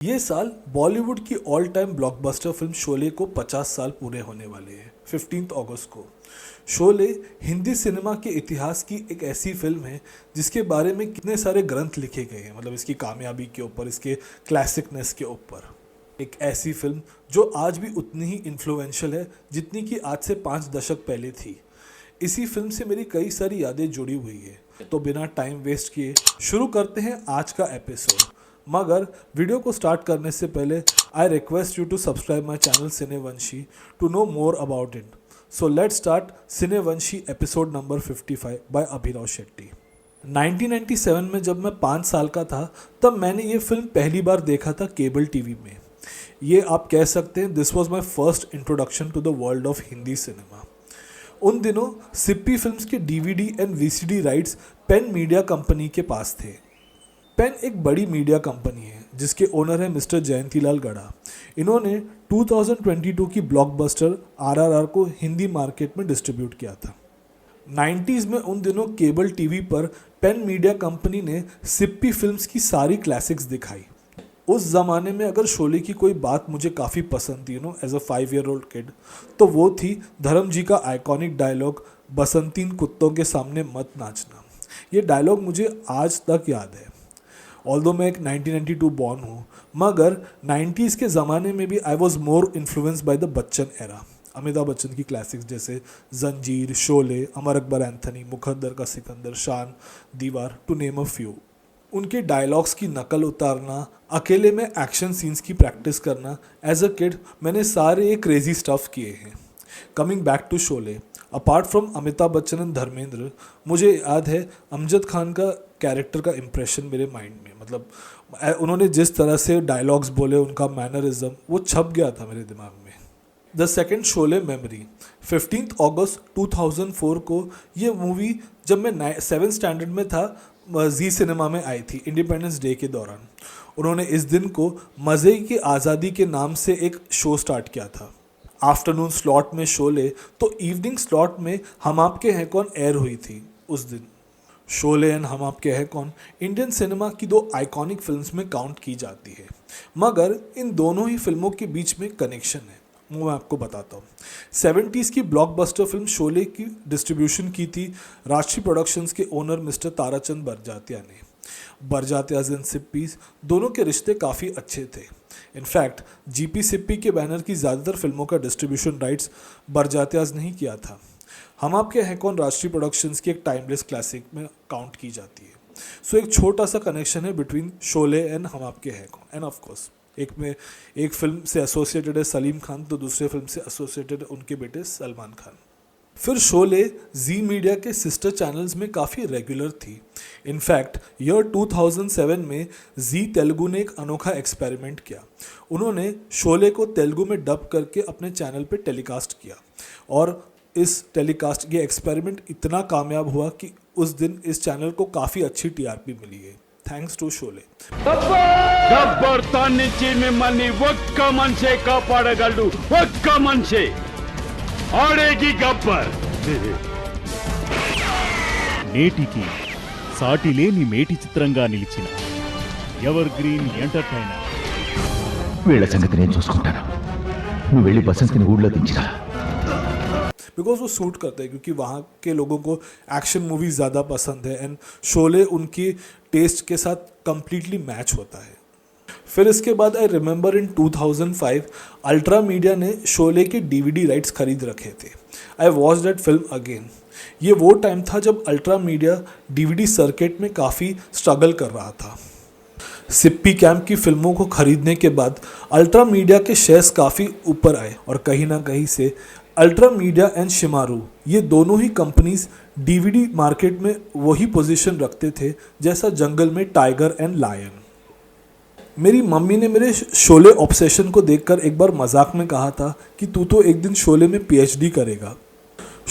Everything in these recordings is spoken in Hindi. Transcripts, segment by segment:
ये साल बॉलीवुड की all time blockbuster film Sholay को 50 साल पूरे होने वाले हैं 15 अगस्त को। शोले हिंदी सिनेमा के इतिहास की एक ऐसी फिल्म है जिसके बारे में कितने सारे ग्रंथ लिखे गए हैं, मतलब इसकी कामयाबी के ऊपर, इसके क्लासिकनेस के ऊपर। एक ऐसी फिल्म जो आज भी उतनी ही इन्फ्लुएंशियल है जितनी कि आज से 5 दशक पहले थी। इसी फिल्म से मेरी कई सारी यादें जुड़ी हुई है। तो बिना टाइम वेस्ट किए शुरू करते हैं आज का एपिसोड। मगर वीडियो को स्टार्ट करने से पहले I request you to subscribe my channel Cinevanshi to know more about it. So let's start Cinevanshi episode number 55 by Abhinav Shetty. 1997 में जब मैं 5 साल का था तब मैंने ये फिल्म पहली बार देखा था केबल टीवी में। ये आप कह सकते हैं this was my first introduction to the world of Hindi cinema. उन दिनों सिप्पी फिल्म्स के DVD and VCD rights Pen Media company के पास थे। पेन एक बड़ी मीडिया कंपनी है जिसके ओनर है मिस्टर जयंतीलाल गड़ा। इन्होंने 2022 की ब्लॉकबस्टर RRR को हिंदी मार्केट में डिस्ट्रीब्यूट किया था। 90s में उन दिनों केबल टीवी पर पेन मीडिया कंपनी ने सिप्पी फिल्म्स की सारी क्लासिक्स दिखाई। उस ज़माने में अगर शोले की कोई बात मुझे काफ़ी पसंद थी एज अ 5-year-old किड, तो वो थी धर्म जी का आइकॉनिक डायलॉग बसंतीन कुत्तों के सामने मत नाचना। ये डायलॉग मुझे आज तक याद है। ऑल्दो मैं एक 1992 बॉर्न हूँ, मगर 90s के ज़माने में भी I was more influenced by the Bachchan era. Amitabh Bachchan की क्लासिक्स जैसे Zanjeer, Sholay, Amar Akbar Anthony, Muqaddar Ka Sikandar, Shaan, Deewaar, to name a few. उनके डायलॉग्स की नकल उतारना, अकेले में एक्शन सीन्स की प्रैक्टिस करना, एज अ किड मैंने सारे ये क्रेजी स्टफ किए हैं। Coming back to Sholay, apart from Amitabh Bachchan and Dharmendra, मुझे याद है अमजद खान का कैरेक्टर का इम्प्रेशन मेरे माइंड में, मतलब उन्होंने जिस तरह से डायलॉग्स बोले, उनका मैनरिज्म वो छप गया था मेरे दिमाग में। द सेकेंड शोले मेमोरी, 15 अगस्त 2004 को ये मूवी जब मैं 7th स्टैंडर्ड में था जी सिनेमा में आई थी इंडिपेंडेंस डे के दौरान। उन्होंने इस दिन को मज़े की आज़ादी के नाम से एक शो स्टार्ट किया था। आफ्टरनून स्लॉट में शोले तो इवनिंग स्लॉट में हम आपके हैं कौन एयर हुई थी उस दिन। शोले एंड हम आपके हैं कौन इंडियन सिनेमा की 2 आइकॉनिक फिल्म्स में काउंट की जाती है, मगर इन दोनों ही फिल्मों के बीच में कनेक्शन है, वो मैं आपको बताता हूँ। 70s की ब्लॉकबस्टर फिल्म शोले की डिस्ट्रीब्यूशन की थी राष्ट्रीय प्रोडक्शंस के ओनर मिस्टर ताराचंद बरजातिया ने। बरजातियाज एंड सिप्पीज दोनों के रिश्ते काफ़ी अच्छे थे। इनफैक्ट GP सिप्पी के बैनर की ज़्यादातर फिल्मों का डिस्ट्रीब्यूशन राइट्स बरजातियाज ने ही किया था। हम आपके हैं कौन राष्ट्रीय प्रोडक्शंस की एक टाइमलेस क्लासिक में काउंट की जाती है। सो एक छोटा सा कनेक्शन है बिटवीन शोले एंड हम आपके हैं कौन। एंड ऑफ कोर्स एक फिल्म से एसोसिएटेड है सलीम खान, तो दूसरे फिल्म से एसोसिएटेड है उनके बेटे सलमान खान। फिर शोले जी मीडिया के सिस्टर चैनल्स में काफ़ी रेगुलर थी। इनफैक्ट ईयर 2007 में जी तेलुगु ने एक अनोखा एक्सपेरिमेंट किया। उन्होंने शोले को तेलुगु में डब करके अपने चैनल पे टेलीकास्ट किया, और इस टेलीकास्ट ये एक्सपेरिमेंट इतना कामयाब हुआ कि उस दिन इस चैनल को काफ़ी अच्छी TRP मिली है, थैंक्स टू शोले। గబ్బర్ తాన్నించి మిమ్మల్ని ఒక్క మనిషే కాపాడగలడు, ఒక్క మనిషే ఆడేగి గబ్బర్. నేటికి సాటిలేని మేటి చిత్రంగా నిలిచిన ఎవర్ గ్రీన్ ఎంటర్టైనర్. వీళ్ళ సంగతి నేను చూసుకుంటాను, నువ్వు వెళ్ళి బసంతిని ఊళ్ళో దించిరా. बिकॉज वो सूट करते हैं, क्योंकि वहाँ के लोगों को एक्शन मूवीज़ ज़्यादा पसंद है एंड शोले उनकी टेस्ट के साथ कम्प्लीटली मैच होता है। फिर इसके बाद I remember in 2005 ultra media ने शोले के DVD राइट्स खरीद रखे थे। I watch that film again. ये वो टाइम था जब अल्ट्रा मीडिया DVD सर्किट में काफ़ी स्ट्रगल कर रहा था। सिप्पी कैंप की फिल्मों को खरीदने के बाद अल्ट्रा मीडिया के शेयर्स काफ़ी ऊपर आए, और कहीं ना कहीं से अल्ट्रा मीडिया एंड शिमारू ये दोनों ही कंपनीज DVD मार्केट में वही पोजीशन रखते थे जैसा जंगल में टाइगर एंड लायन। मेरी मम्मी ने मेरे शोले ऑब्सेशन को देखकर एक बार मजाक में कहा था कि तू तो एक दिन शोले में PhD करेगा।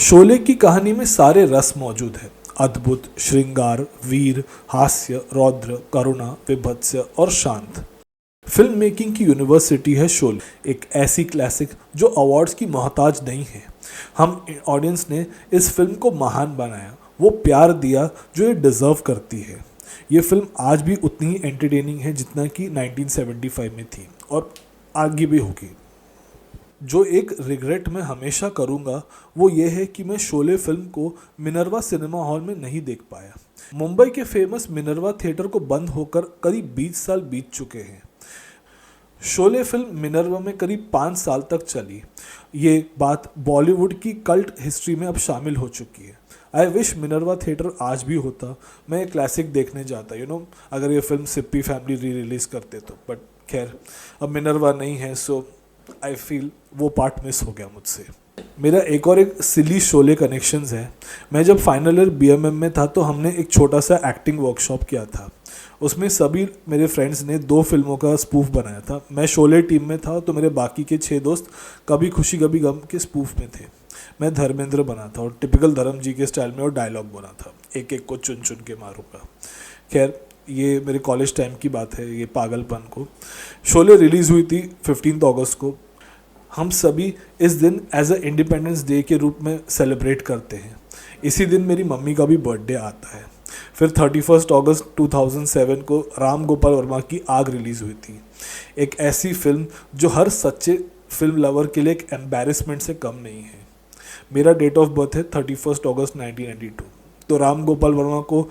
शोले की कहानी में सारे रस मौजूद है, अद्भुत, श्रृंगार, वीर, हास्य, रौद्र, करुणा, विभत्स्य और शांत। फिल्म मेकिंग की यूनिवर्सिटी है शोले, एक ऐसी क्लासिक जो अवार्ड्स की मोहताज नहीं है। हम ऑडियंस ने इस फिल्म को महान बनाया, वो प्यार दिया जो ये डिज़र्व करती है। ये फिल्म आज भी उतनी ही एंटरटेनिंग है जितना कि 1975 में थी और आगे भी होगी। जो एक रिग्रेट मैं हमेशा करूँगा वो ये है कि मैं शोले फिल्म को मिनर्वा सिनेमा हॉल में नहीं देख पाया। मुंबई के फेमस मिनर्वा थिएटर को बंद होकर करीब 20 साल बीत चुके हैं। शोले फिल्म मिनर्वा में करीब 5 साल तक चली। ये बात बॉलीवुड की कल्ट हिस्ट्री में अब शामिल हो चुकी है। आई विश मिनर्वा थिएटर आज भी होता, मैं एक क्लासिक देखने जाता अगर ये फिल्म सिप्पी फैमिली री रिलीज़ करते तो। बट खैर अब मिनर्वा नहीं है, सो आई फील वो पार्ट मिस हो गया मुझसे। मेरा एक सिली शोले कनेक्शंस है। मैं जब फाइनल ईयर बीएमएम में था तो हमने एक छोटा सा एक्टिंग वर्कशॉप किया था। उसमें सभी मेरे फ्रेंड्स ने 2 फिल्मों का स्पूफ बनाया था। मैं शोले टीम में था तो मेरे बाकी के 6 दोस्त कभी खुशी कभी गम के स्पूफ में थे। मैं धर्मेंद्र बना था और टिपिकल धर्म जी के स्टाइल में और डायलॉग बना था, एक एक को चुन चुन के मारूंगा। खैर ये मेरे कॉलेज टाइम की बात है, ये पागलपन को। शोले रिलीज़ हुई थी 15 अगस्त को। हम सभी इस दिन एज अ इंडिपेंडेंस डे के रूप में सेलिब्रेट करते हैं। इसी दिन मेरी मम्मी का भी बर्थडे आता है। फिर 31 अगस्त 2007 को राम गोपाल वर्मा की आग रिलीज़ हुई थी। एक ऐसी फिल्म जो हर सच्चे फिल्म लवर के लिए एक एम्बैरेसमेंट से कम नहीं है। मेरा डेट ऑफ बर्थ है 31 अगस्त 1992। तो राम गोपाल वर्मा को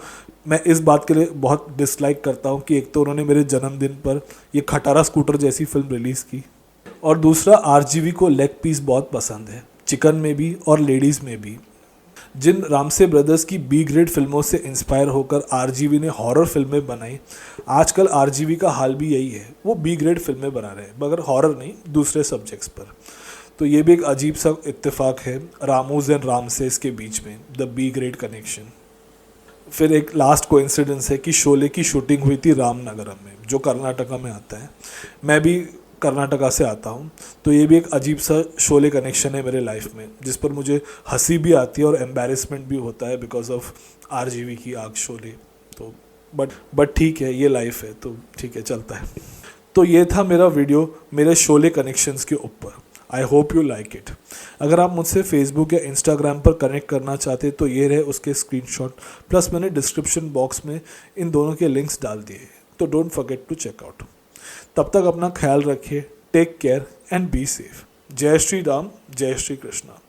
मैं इस बात के लिए बहुत डिसलाइक करता हूँ कि एक तो उन्होंने मेरे जन्मदिन पर ये खटारा स्कूटर जैसी फिल्म रिलीज़ की, और दूसरा आरजीवी को लेग पीस बहुत पसंद है, चिकन में भी और लेडीज़ में भी। जिन रामसे ब्रदर्स की बी ग्रेड फिल्मों से इंस्पायर होकर आरजीवी ने हॉरर फिल्में बनाई, आजकल आरजीवी का हाल भी यही है। वो बी ग्रेड फिल्में बना रहे हैं मगर हॉरर नहीं, दूसरे सब्जेक्ट्स पर। तो ये भी एक अजीब सा इत्तेफाक है रामूज एंड रामसेस के बीच में, द बी ग्रेड कनेक्शन। फिर एक लास्ट कोइंसिडेंस है कि शोले की शूटिंग हुई थी रामनगरम में, जो कर्नाटका में आता है। मैं भी कर्नाटका से आता हूँ, तो ये भी एक अजीब सा शोले कनेक्शन है मेरे लाइफ में, जिस पर मुझे हंसी भी आती है और एम्बैरेसमेंट भी होता है बिकॉज ऑफ आरजीवी की आग शोले। तो बट ठीक है, ये लाइफ है तो ठीक है, चलता है। तो ये था मेरा वीडियो मेरे शोले कनेक्शंस के ऊपर। I hope you like it. अगर आप मुझसे फेसबुक या इंस्टाग्राम पर कनेक्ट करना चाहते तो ये रहे उसके स्क्रीनशॉट, प्लस मैंने डिस्क्रिप्शन बॉक्स में इन दोनों के लिंक्स डाल दिए, तो don't forget to check out. तब तक अपना ख्याल रखिए, take care and be safe. Jai Shri Ram, जय श्री कृष्णा।